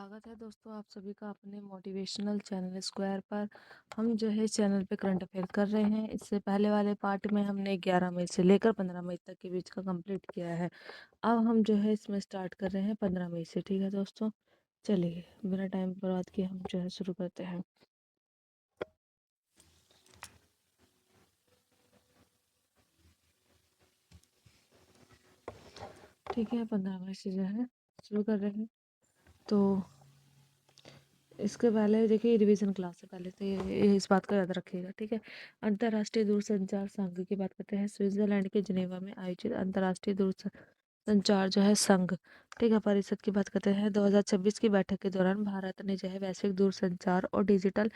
स्वागत है दोस्तों आप सभी का अपने मोटिवेशनल चैनल स्क्वायर पर। हम जो है इस चैनल पे करंट अफेयर कर रहे हैं। इससे पहले वाले पार्ट में हमने 11 मई से लेकर 15 मई तक के बीच का कंप्लीट किया है। अब हम जो है इसमें स्टार्ट कर रहे हैं 15 मई से। ठीक है दोस्तों, चलिए बिना टाइम बर्बाद किए हम जो है शुरू करते हैं। ठीक है, 15 मई से जो है शुरू कर रहे हैं। तो इसके पहले देखिए रिवीजन क्लास से पहले तो ये इस बात का याद रखिएगा। ठीक है, अंतर्राष्ट्रीय दूरसंचार संघ की बात करते हैं। स्विट्जरलैंड के जिनेवा में आयोजित अंतर्राष्ट्रीय दूरसंचार जो है संघ, ठीक है, परिषद की बात करते हैं। 2026 की बैठक के दौरान भारत ने जो है वैश्विक दूरसंचार और डिजिटल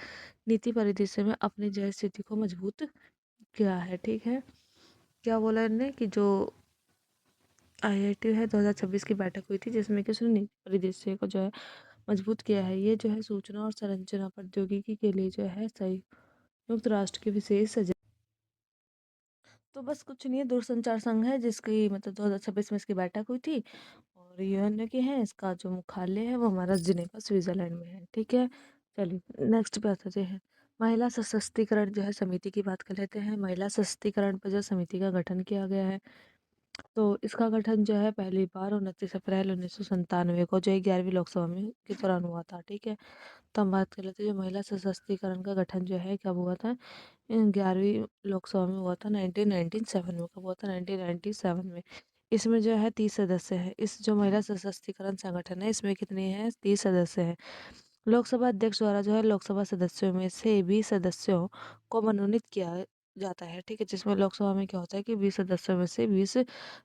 नीति परिदृश्य में अपनी जो है स्थिति को मजबूत किया है। ठीक है, क्या बोला इन्होंने कि जो IIT है 2026 की बैठक हुई थी जिसमें कि उसने नीति परिदृश्य को जो है मजबूत किया है। ये जो है सूचना और संरचना प्रौद्योगिकी के लिए जो है संयुक्त राष्ट्र के विशेष सदस्य। तो बस कुछ नहीं है, दूरसंचार संघ है जिसकी मतलब 2026 में इसकी बैठक हुई थी और यूएन के हैं। इसका जो मुख्यालय है वो हमारा जिनेवा स्विट्जरलैंड में है। ठीक है, चलिए नेक्स्ट पे आते हैं। महिला सशक्तिकरण जो है समिति की बात कर लेते हैं। महिला सशक्तिकरण पर जो समिति का गठन किया गया है, तो इसका गठन जो है पहली बार 29 अप्रैल 1997 को जो है 11वीं लोकसभा में के दौरान हुआ था। ठीक है, तो हम बात कर लेते हैं जो महिला सशक्तिकरण का गठन जो है कब हुआ था। 11वीं लोकसभा में हुआ था 1997 में। कब हुआ था? 1997 में। इसमें जो है 30 सदस्य हैं। इस जो महिला सशक्तिकरण संगठन है इसमें कितने हैं? 30 सदस्य हैं। लोकसभा अध्यक्ष द्वारा जो है लोकसभा सदस्यों में से 20 सदस्यों को मनोनीत किया जाता है। ठीक है, जिसमें लोकसभा में क्या होता है कि 20 सदस्यों में से 20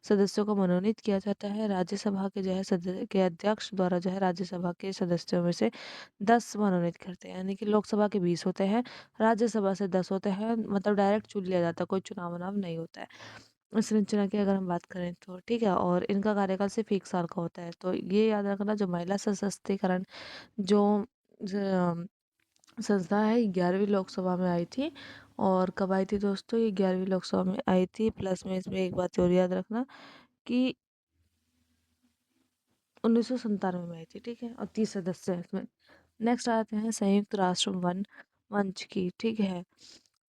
सदस्यों को मनोनीत किया जाता है। राज्यसभा के जो है सदस्य के अध्यक्ष द्वारा जो है राज्यसभा के सदस्यों में से 10 मनोनीत करते हैं। यानी कि लोकसभा के 20 होते हैं, राज्यसभा से 10 होते हैं। मतलब डायरेक्ट चुन लिया जाता है, कोई चुनाव वुनाव नहीं होता है। संरचना की अगर हम बात करें तो ठीक है, और इनका कार्यकाल सिर्फ 1 साल का होता है। तो ये याद रखना, जो महिला सशक्तिकरण जो संस्था है 11वीं लोकसभा में आई थी। और कब आई थी दोस्तों? ये 11वीं लोकसभा में आई थी। प्लस में इसमें एक बात और याद रखना कि 1997 में आई थी। ठीक है, और 30 सदस्य हैं इसमें। नेक्स्ट आते हैं संयुक्त राष्ट्र वन मंच की। ठीक है,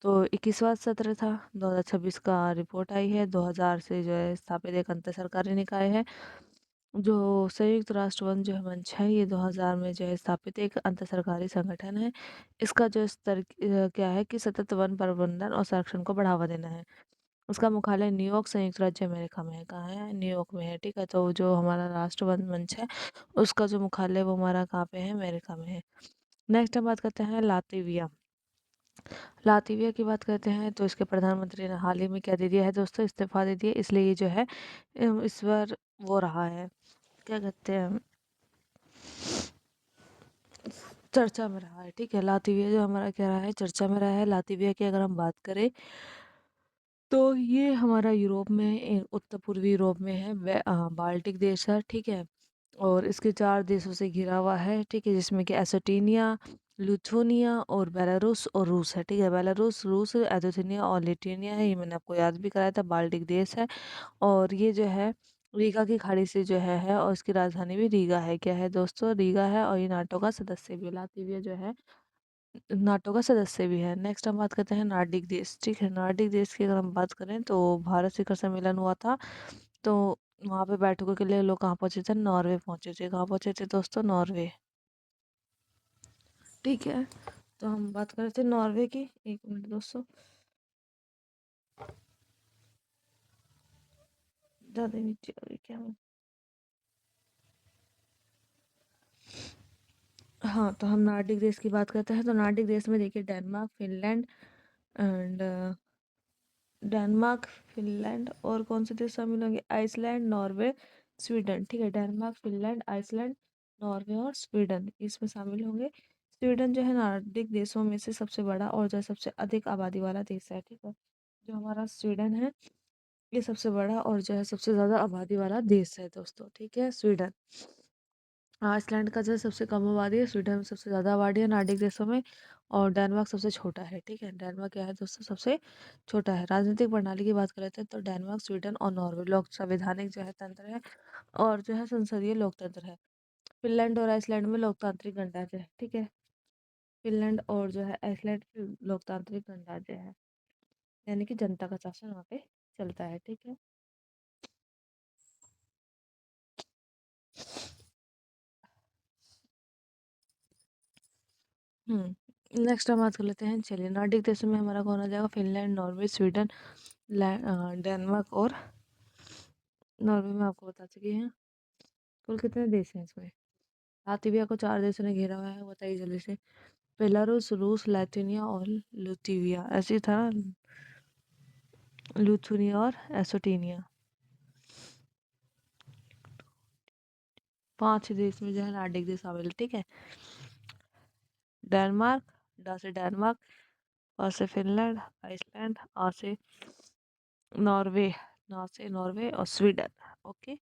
तो 21वां सत्र था। 2026 का रिपोर्ट आई है। 2000 से जो है स्थापित एक अंतर सरकारी निकाय है। जो संयुक्त राष्ट्र वन जो है मंच है ये 2000 में जो है स्थापित एक अंतर सरकारी संगठन है। इसका जो स्तर क्या है कि सतत वन प्रबंधन और संरक्षण को बढ़ावा देना है। उसका मुख्यालय न्यूयॉर्क संयुक्त राज्य अमेरिका में है। कहाँ है? न्यूयॉर्क में है। ठीक है, तो जो हमारा राष्ट्र वन मंच है उसका जो मुख्यालय वो हमारा कहाँ पे है? अमेरिका में है। नेक्स्ट हम बात करते हैं लातविया। लातविया की बात करते हैं तो इसके प्रधानमंत्री ने हाल ही में क्या दे दिया है दोस्तों? इस्तीफा दे दिया। इसलिए ये जो है इस बार वो रहा है, क्या कहते हैं, चर्चा में रहा है। ठीक है, लातविया जो हमारा क्या रहा है? चर्चा में रहा है। लातविया की अगर हम बात करें तो ये हमारा यूरोप में उत्तर पूर्वी यूरोप में है। बाल्टिक देश है। ठीक है, और इसके 4 देशों से घिरा हुआ है। ठीक है, जिसमें कि एस्टोनिया, लिथुआनिया और बेलारूस और रूस है। ठीक है, बेलारूस, रूस, एस्टोनिया और लिथुआनिया है। ये मैंने आपको याद भी कराया था, बाल्टिक देश है। और ये जो है रीगा की खाड़ी से जो है और इसकी राजधानी भी रीगा है। क्या है दोस्तों? रीगा है। और ये नाटो का सदस्य भी है। लातविया जो है नाटो का सदस्य भी है। नेक्स्ट हम बात करते हैं नार्डिक देश। ठीक है, नार्डिक देश की अगर हम बात करें तो भारत शिखर सम्मेलन हुआ था। तो वहाँ पे बैठकों के लिए लोग कहाँ पहुँचे थे? नॉर्वे पहुँचे थे। कहाँ पहुँचे थे दोस्तों? नॉर्वे। ठीक है, तो हम बात कर रहे थे नॉर्वे की। एक मिनट दोस्तों, ज़्यादा नीचे आ गई क्या मैं? हाँ, तो हम नार्डिक देश की बात करते हैं। तो नार्डिक देश में देखिए Denmark, Finland and Denmark, Finland और कौन से देश शामिल होंगे? Iceland, Norway, Sweden. ठीक है, डेनमार्क, फिनलैंड, आइसलैंड, नॉर्वे और स्वीडन इसमें शामिल होंगे। स्वीडन जो है नॉर्डिक देशों में से सबसे बड़ा और जो है सबसे अधिक आबादी वाला देश है। ठीक है, जो हमारा स्वीडन है ये सबसे बड़ा और जो है सबसे ज़्यादा आबादी वाला देश है दोस्तों। ठीक है, स्वीडन। आइसलैंड का जो है सबसे कम आबादी है। स्वीडन में सबसे ज़्यादा आबादी है नार्डिक देशों में। और डेनमार्क सबसे छोटा है। ठीक है, डेनमार्क क्या है दोस्तों? सबसे छोटा है। राजनीतिक प्रणाली की बात करें तो डेनमार्क, स्वीडन और नॉर्वे लोक संवैधानिक जो है तंत्र है और जो है संसदीय लोकतंत्र है। फिनलैंड और आइसलैंड में लोकतांत्रिक गणराज्य है, ठीक है। फिनलैंड और जो है आइसलैंड लोकतांत्रिक गणराज्य है, यानी कि जनता का शासन वहाँ पे चलता है, ठीक है। नेक्स्ट हम बात कर लेते हैं, चलिए नॉर्डिक देशों में हमारा कौन आ जाएगा, फिनलैंड, नॉर्वे, स्वीडन, डेनमार्क और नॉर्वे में आपको बता चुकी हैं। कुल कितने देश हैं इसमें। लातविया को 4 देशों ने घेरा हुआ है, बताइए जल्दी से। बेलारूस, रूस, लातविया और लुत्विया, ऐसे था ना, लुथुनिया और एसोटिनिया। 5 देश में जो है नॉर्डिक देश शामिल, ठीक है। डेनमार्क, डा से डेनमार्क, और से फिनलैंड, आइसलैंड, आ से नॉर्वे, ना से नॉर्वे और स्वीडन। ओके।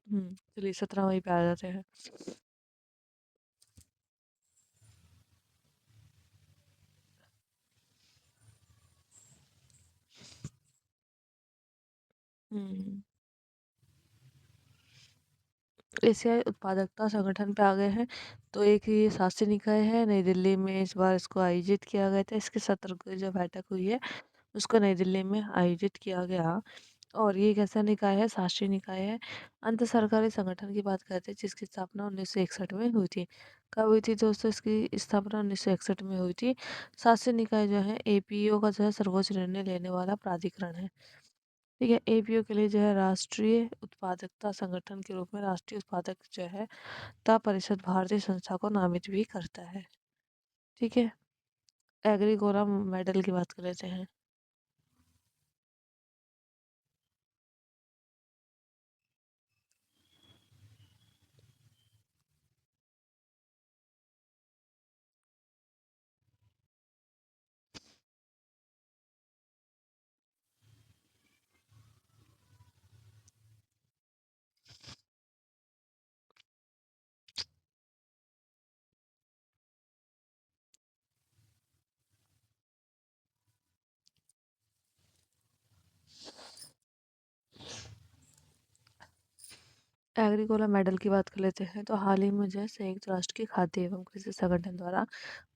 चलिए 17 वहीं पे आ जाते हैं। हम्म एशियाई उत्पादकता संगठन पे आ गए हैं। तो एक ये शासी निकाय है, नई दिल्ली में इस बार इसको आयोजित किया गया था। इसके सत्र की जो बैठक हुई है उसको नई दिल्ली में आयोजित किया गया। और ये एक ऐसा निकाय है, शासी निकाय है, अंत सरकारी संगठन की बात करते हैं, जिसकी स्थापना 1961 में हुई थी। कब हुई थी दोस्तों, इसकी स्थापना 1961 में हुई थी। शासी निकाय जो है एपीओ का जो है सर्वोच्च निर्णय लेने वाला प्राधिकरण है, ठीक है। एपीओ के लिए जो है राष्ट्रीय उत्पादकता संगठन के रूप में राष्ट्रीय उत्पादक जो है ता परिषद भारतीय संस्था को नामित भी करता है, ठीक है। एग्रीकोला मेडल की बात कर लेते हैं। एग्रीकोला मेडल की बात कर लेते हैं। तो हाल ही में जो है संयुक्त राष्ट्र के खाद्य एवं कृषि संगठन द्वारा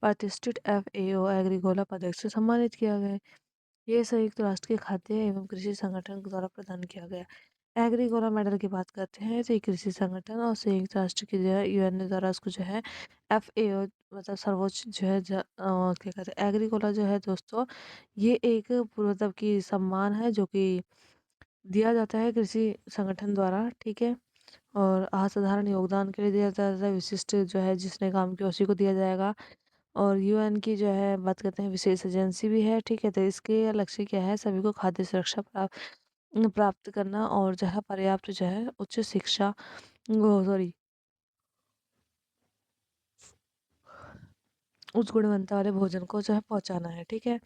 प्रतिष्ठित एफएओ एग्रीकोला पदक से सम्मानित किया गया है। ये संयुक्त राष्ट्र के खाद्य एवं कृषि संगठन द्वारा प्रदान किया गया। एग्रीकोला मेडल की बात करते हैं तो ये कृषि संगठन और संयुक्त राष्ट्र की जो है यूएन द्वारा उसको जो है एफएओ मतलब सर्वोच्च जो है क्या कहते हैं एग्रीकोला जो है दोस्तों, ये एक मतलब की सम्मान है जो कि दिया जाता है कृषि संगठन द्वारा, ठीक है। और असाधारण योगदान के लिए दिया जाता है, विशिष्ट जो है जिसने काम किया उसी को दिया जाएगा। और यूएन की जो है बात करते हैं विशेष एजेंसी भी है, ठीक है। तो इसके लक्ष्य क्या है, सभी को खाद्य सुरक्षा प्राप्त करना और जो है पर्याप्त जो है उच्च शिक्षा सॉरी उच्च गुणवत्ता वाले भोजन को जो है पहुंचाना है, ठीक है।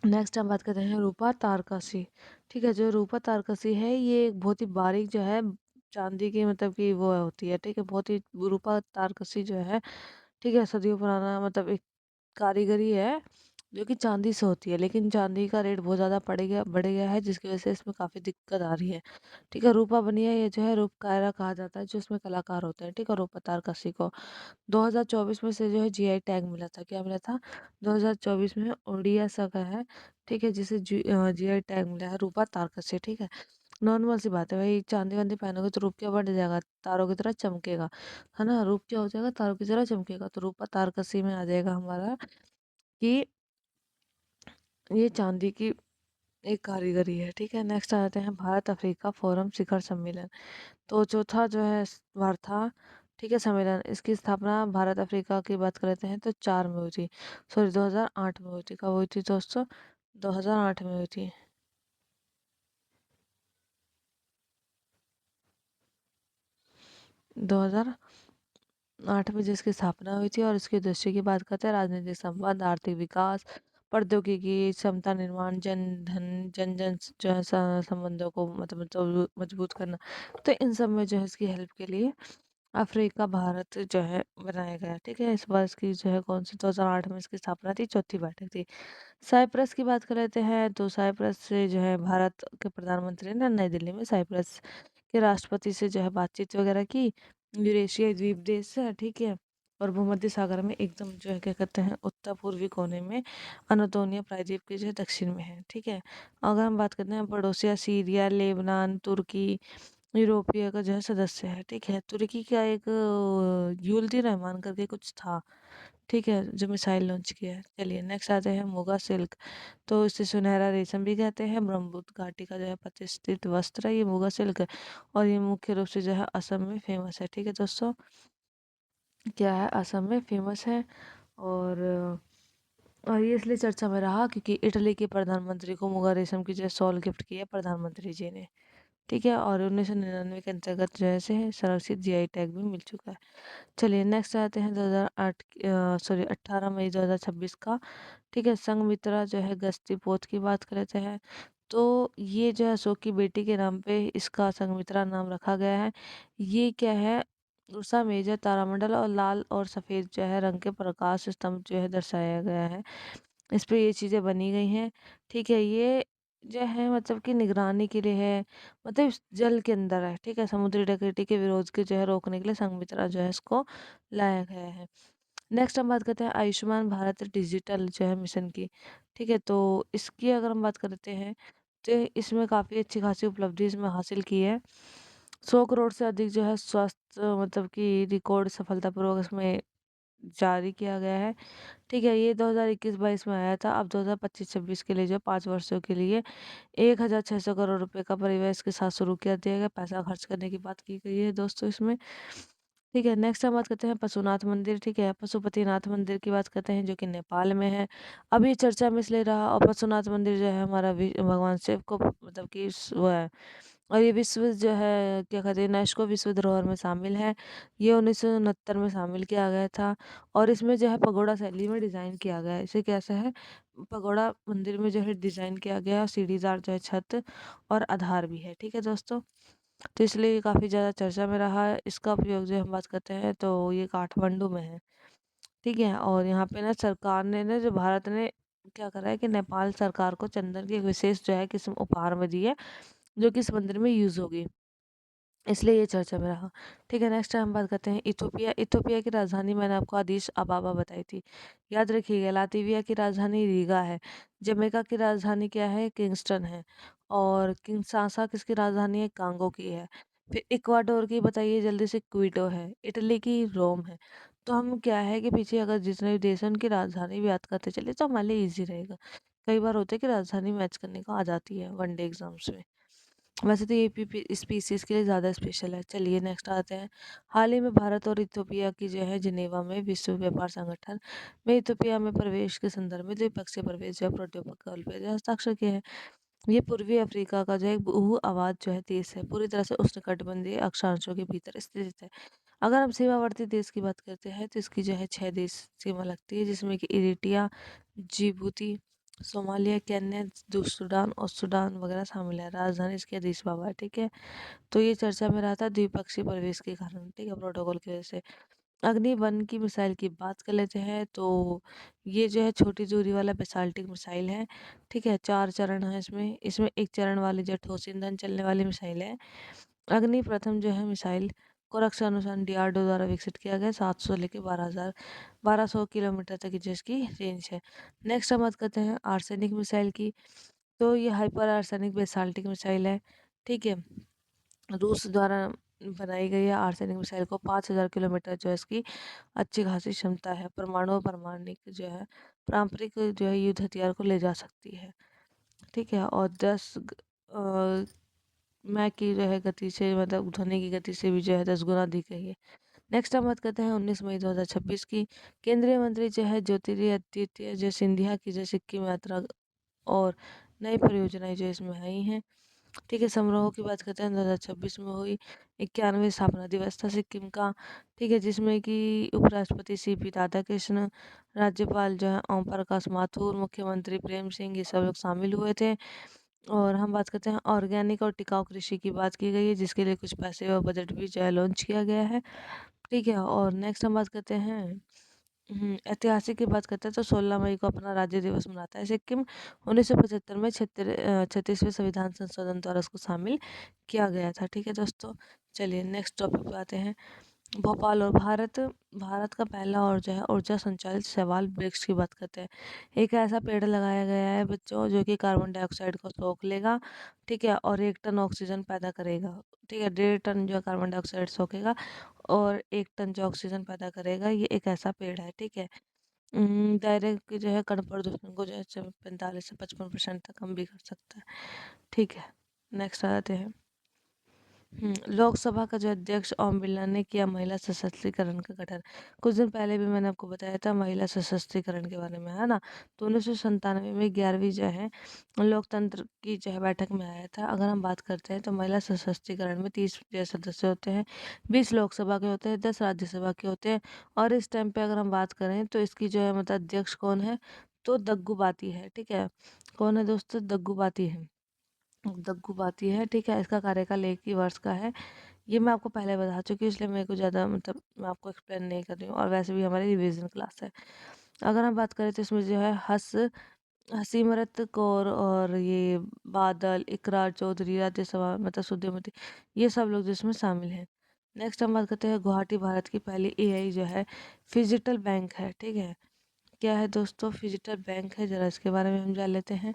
नेक्स्ट हम बात करते हैं रूपा तारकसी, ठीक है। जो रूपा तारकसी है ये एक बहुत ही बारीक जो है चांदी की मतलब कि वो होती है, ठीक है। बहुत ही रूपा तारकसी जो है, ठीक है, सदियों पुराना मतलब एक कारीगरी है जो कि चांदी से होती है। लेकिन चांदी का रेट बहुत ज़्यादा बढ़ गया है, जिसकी वजह से इसमें काफ़ी दिक्कत आ रही है, ठीक है। रूपा बनिया ये जो है रूप कायरा कहा जाता है, जो इसमें कलाकार होते हैं, ठीक है। रूपा तारकसी को 2024 में से जो है जीआई टैग मिला था। क्या मिला था 2024 में, ओडिशा का है, ठीक है, जिसे जीआई टैग मिला है रूपा तारकसी, ठीक है। नॉर्मल सी बात है भाई, चांदी वांदी पहनोगे तो रूप क्या बढ़ जाएगा, तारों की तरह चमकेगा, है ना। रूप क्या हो जाएगा, तारों की तरह चमकेगा। तो रूपा तारकसी में आ जाएगा हमारा कि ये चांदी की एक कारीगरी है, ठीक है। नेक्स्ट आ जाते हैं भारत अफ्रीका फोरम शिखर सम्मेलन। तो चौथा जो है बार था, ठीक है, सम्मेलन। इसकी स्थापना भारत अफ्रीका की बात कर लेते हैं तो 4 में हुई थी, सॉरी 2008 में हुई थी। कब हुई थी दोस्तों, 2008 में हुई थी। 2008 में जिसकी स्थापना हुई थी। और इसके उद्देश्य की बात करते हैं राजनीतिक संबंध, आर्थिक विकास, प्रौद्योगिकी, क्षमता निर्माण, जन धन जन जन जो है संबंधों को मतलब मजबूत करना। तो इन सब में जो है इसकी हेल्प के लिए अफ्रीका भारत जो है बनाया गया, ठीक है। इस वर्ष की जो है कौन सी 2008 में इसकी स्थापना थी, चौथी बैठक थी। साइप्रस की बात कर लेते हैं। तो साइप्रस से जो है भारत के प्रधानमंत्री ने नई दिल्ली में साइप्रस के राष्ट्रपति से जो है बातचीत वगैरह की। यूरेशिया द्वीप देश है, ठीक है, और भूमध्य सागर में एकदम जो है क्या कहते हैं उत्तर पूर्वी कोने में अनातोलिया प्रायद्वीप के जो है दक्षिण में है, ठीक है। अगर हम बात करते हैं पड़ोसिया सीरिया, लेबनान, तुर्की यूरोपीय का जो है सदस्य है, ठीक है। तुर्की का एक युल्दी रहमान करके कुछ था, ठीक है, जो मिसाइल लॉन्च किया है। चलिए नेक्स्ट आते हैं मुगा सिल्क। तो इसे सुनहरा रेशम भी कहते हैं। ब्रह्मपुत्र घाटी का जो है प्रतिष्ठित वस्त्र है ये मुगा सिल्क, और ये मुख्य रूप से जो है असम में फेमस है, ठीक है दोस्तों। क्या है, असम में फेमस है। और ये इसलिए चर्चा में रहा क्योंकि इटली के प्रधानमंत्री को मुगा रेशम की जो है शॉल गिफ्ट किया प्रधानमंत्री जी ने, ठीक है। और 1999 के अंतर्गत जो है से संरक्षित जीआई टैग भी मिल चुका है। चलिए नेक्स्ट आते हैं 2008 सॉरी 18 मई 2026 का, ठीक है। संघमित्रा जो है गस्ती पोत की बात कर लेते हैं। तो ये जो है अशोक की बेटी के नाम पे इसका संघमित्रा नाम रखा गया है। ये क्या है, उषा मेजर तारामंडल और लाल और सफ़ेद जो है रंग के प्रकाश स्तंभ जो है दर्शाया गया है। इस पे ये चीज़ें बनी गई हैं, ठीक है। ये जो है मतलब कि निगरानी के लिए है, मतलब इस जल के अंदर है, ठीक है। समुद्री डकैती के विरोध के जो है रोकने के लिए संघमित्रा जो है इसको लाया गया है। नेक्स्ट हम बात करते हैं आयुष्मान भारत डिजिटल जो है मिशन की, ठीक है। तो इसकी अगर हम बात करते हैं तो इसमें काफ़ी अच्छी खासी उपलब्धि इसमें हासिल की है। 100 करोड़ से अधिक जो है स्वास्थ्य मतलब कि रिकॉर्ड सफलतापूर्वक इसमें जारी किया गया है, ठीक है। ये 2021-22 में आया था। अब 2025-26 के लिए जो 5 वर्षों के लिए 1600 करोड़ रुपए का परिव्यय के साथ शुरू किया दिया गया। पैसा खर्च करने की बात की गई है दोस्तों इसमें, ठीक है। नेक्स्ट हम बात करते हैं पशुनाथ मंदिर, ठीक है। पशुपतिनाथ मंदिर की बात करते हैं जो कि नेपाल में है। अब ये चर्चा में इसलिए रहा, और पशुनाथ मंदिर जो है हमारा भगवान शिव को मतलब कि वो है, और ये विश्व जो है क्या कहते हैं यूनेस्को विश्व धरोहर में शामिल है। ये 1969 में शामिल किया गया था, और इसमें जो है पगोड़ा शैली में डिज़ाइन किया गया है। इसे कैसा है, पगोड़ा मंदिर में जो है डिज़ाइन किया गया है, सीढ़ीदार जो है छत और आधार भी है, ठीक है दोस्तों। तो इसलिए ये काफ़ी ज़्यादा चर्चा में रहा है। इसका उपयोग जो हम बात करते हैं तो ये काठमांडू में है, ठीक है। और यहाँ पे ना सरकार ने ना जो भारत ने क्या करा है कि नेपाल सरकार को चंदन की एक विशेष जो है किस्म उपहार में दी है, जो कि इस मंदिर में यूज़ होगी, इसलिए ये चर्चा में रहा, ठीक है। नेक्स्ट हम बात करते हैं इथोपिया। इथोपिया की राजधानी मैंने आपको अदीस अबाबा बताई थी, याद रखिएगा। लातविया की राजधानी रीगा है। जमैका की राजधानी क्या है, किंगस्टन है। और किंशासा किसकी राजधानी है, कांगो की है। फिर इक्वाडोर की बताइए जल्दी से, क्विटो है। इटली की रोम है। तो हम क्या है कि पीछे अगर जितने भी देश हैं उनकी राजधानी भी याद करते चले तो हमारे लिए ईजी रहेगा। कई बार होता है कि राजधानी मैच करने को आ जाती है वनडे एग्जाम्स में। वैसे तो ये स्पीसीज के लिए ज़्यादा स्पेशल है। चलिए नेक्स्ट आते हैं। हाल ही में भारत और इथोपिया की जो है जिनेवा में विश्व व्यापार संगठन में इथोपिया में प्रवेश के संदर्भ में द्विपक्षीय प्रवेश जो है प्रोटोकॉल पे जो हस्ताक्षर किए हैं। ये पूर्वी अफ्रीका का जो है एक बहु आबाद जो है देश है, पूरी तरह से उष्णकटिबंधीय अक्षांशों के भीतर स्थित है। अगर हम सीमावर्ती देश की बात करते हैं तो इसकी जो है 6 देश सीमा लगती है, जिसमें कि Eritrea, Djibouti, Somalia, Kenya, Sudan और सूडान वगैरह शामिल है। राजधानी इसकी अदीस अबाबा है, ठीक है। तो ये चर्चा में रहा था द्विपक्षीय प्रवेश के कारण, ठीक है, प्रोटोकॉल की वजह से। अग्नि वन की मिसाइल की बात कर लेते हैं तो ये जो है छोटी दूरी वाला बेसाल्टिक मिसाइल है, ठीक है। 4 चरण है इसमें। इसमें एक चरण वाली जो ठोस ईंधन चलने वाली मिसाइल है। अग्नि प्रथम जो है मिसाइल को रक्षा अनुसंधान डीआरडीओ द्वारा विकसित किया गया। 700 लेके 1200 किलोमीटर तक की जो इसकी रेंज है। नेक्स्ट हम बात करते हैं आर्सेनिक मिसाइल की। तो ये हाइपर आर्सेनिक बेसाल्टिक मिसाइल है, ठीक है। रूस द्वारा बनाई गई है। आर्सेनिक मिसाइल को 5000 किलोमीटर जो है इसकी अच्छी खासी क्षमता है। परमाणु और परमाणिक जो है पारंपरिक जो है युद्ध हथियार को ले जा सकती है, ठीक है। और 10 मैक की जो है गति से मतलब ध्वनि की गति से भी जो है 10 गुना अधिक है ये। नेक्स्ट हम बात करते हैं 19 मई 2026 की। केंद्रीय मंत्री जो है ज्योतिरादित्य जो सिंधिया की जो सिक्किम यात्रा और नई परियोजनाएं जो इसमें आई हैं, ठीक है। समारोह की बात करते हैं 2026 में हुई 91वें स्थापना दिवस था सिक्किम का, ठीक है, जिसमें कि उपराष्ट्रपति सीपी राधाकृष्ण, राज्यपाल जो है ओम प्रकाश माथुर, मुख्यमंत्री प्रेम सिंह, ये सब लोग शामिल हुए थे। और हम बात करते हैं ऑर्गेनिक और टिकाऊ कृषि की बात की गई है, जिसके लिए कुछ पैसे और बजट भी जो है लॉन्च किया गया है, ठीक है। और नेक्स्ट हम बात करते हैं ऐतिहासिक की बात करते हैं तो 16 मई को अपना राज्य दिवस मनाता है सिक्किम। 1975 में 36वें संविधान संशोधन द्वारा उसको शामिल किया गया था। ठीक है दोस्तों, चलिए नेक्स्ट टॉपिक पे आते हैं। भोपाल और भारत। भारत का पहला और जो है ऊर्जा संचालित शैवाल वृक्ष की बात करते हैं। एक ऐसा पेड़ लगाया गया है बच्चों जो कि कार्बन डाइऑक्साइड को सोख लेगा, ठीक है, और 1 टन ऑक्सीजन पैदा करेगा। ठीक है, 1.5 टन जो है कार्बन डाइऑक्साइड सोखेगा और 1 टन जो ऑक्सीजन पैदा करेगा। ये एक ऐसा पेड़ है, ठीक है। दायरे की जो है कण प्रदूषण को जो है 45 से 55% तक कम भी कर सकता है। ठीक है, नेक्स्ट आते हैं। लोकसभा का जो अध्यक्ष ओम बिरला ने किया महिला सशक्तिकरण का गठन। कुछ दिन पहले भी मैंने आपको बताया था महिला सशक्तिकरण के बारे में, है ना। तो 1997 में 11वीं जो है लोकतंत्र की जो है बैठक में आया था। अगर हम बात करते हैं तो महिला सशक्तिकरण में 30 जो है सदस्य होते हैं, 20 लोकसभा के होते हैं, 10 राज्यसभा के होते हैं। और इस टाइम पे अगर हम बात करें तो इसकी जो है मतलब अध्यक्ष कौन है, तो दग्गू बाती है। ठीक है, कौन है दोस्तों, दग्गू बाती है। दग्गू बाती है, ठीक है। इसका कार्यकाल 1 ही वर्ष का है। ये मैं आपको पहले बता चुकी हूँ, इसलिए मेरे को ज़्यादा मतलब मैं आपको एक्सप्लेन नहीं कर रही हूँ, और वैसे भी हमारी रिवीजन क्लास है। अगर हम बात करें तो इसमें जो है हसीमरत कौर और ये बादल, इकरार चौधरी, राज्यसभा मतलब सुधीमती, ये सब लोग जिसमें शामिल हैं। नेक्स्ट हम बात करते हैं गुवाहाटी भारत की पहली एआई जो है फिजिटल बैंक है। ठीक है, क्या है दोस्तों, फिजिटल बैंक है, जरा इसके बारे में हम जान लेते हैं।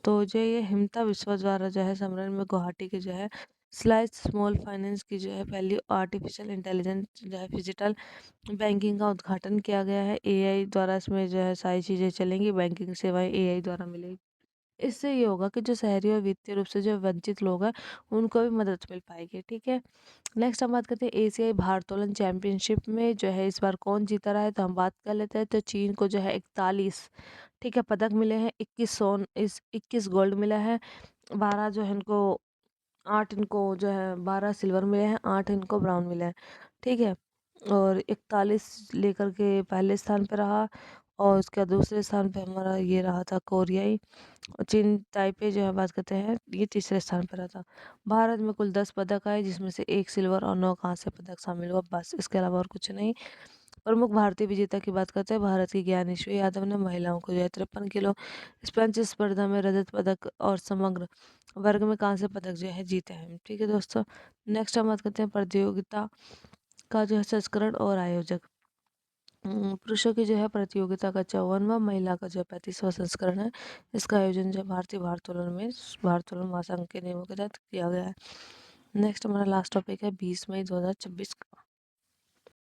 तो जो ये हिमता विश्व द्वारा जो है समरण में गुवाहाटी के जो है स्लाइस स्मॉल फाइनेंस की जो है पहली आर्टिफिशियल इंटेलिजेंस जो है डिजिटल बैंकिंग का उद्घाटन किया गया है। एआई द्वारा इसमें जो है सारी चीज़ें चलेंगी, बैंकिंग सेवाएं एआई द्वारा मिलेगी। इससे ये होगा कि जो शहरी और वित्तीय रूप से जो वंचित लोग हैं उनको भी मदद मिल पाएगी। ठीक है, नेक्स्ट हम बात करते हैं एशियाई भारोत्तोलन चैंपियनशिप में जो है इस बार कौन जीता रहा है, तो हम बात कर लेते हैं। तो चीन को जो है 41, ठीक है, पदक मिले हैं। 21 गोल्ड मिला है, 12 जो है इनको 8 इनको जो है 12 सिल्वर मिले हैं, 8 इनको ब्राउन मिले हैं। ठीक है, और 41 लेकर के पहले स्थान पे रहा, और उसके बाद दूसरे स्थान पे हमारा ये रहा था कोरियाई। और चीन ताइपे जो है बात करते हैं, ये तीसरे स्थान पर रहा था। भारत में कुल 10 पदक आए, जिसमें से 1 सिल्वर और 9 कांस्य पदक शामिल हुआ, बस इसके अलावा और कुछ नहीं। प्रमुख भारतीय विजेता की बात करते हैं, भारत की ज्ञानेश्वरी यादव ने महिलाओं को जो है 53 किलो स्पंज स्पर्धा में रजत पदक और समग्र वर्ग में कांस्य पदक जो है जीते हैं। ठीक है दोस्तों, नेक्स्ट हम बात करते हैं प्रतियोगिता का जो है संस्करण और आयोजक। पुरुषों की जो है प्रतियोगिता का 54वां, महिला का जो है 35वां संस्करण है। इसका आयोजन जो है भारतीय भारोत्तोलन में भारोत्तोलन महासंघ के नियमों के तहत किया गया है। नेक्स्ट हमारा लास्ट टॉपिक है 20 मई 2026 का।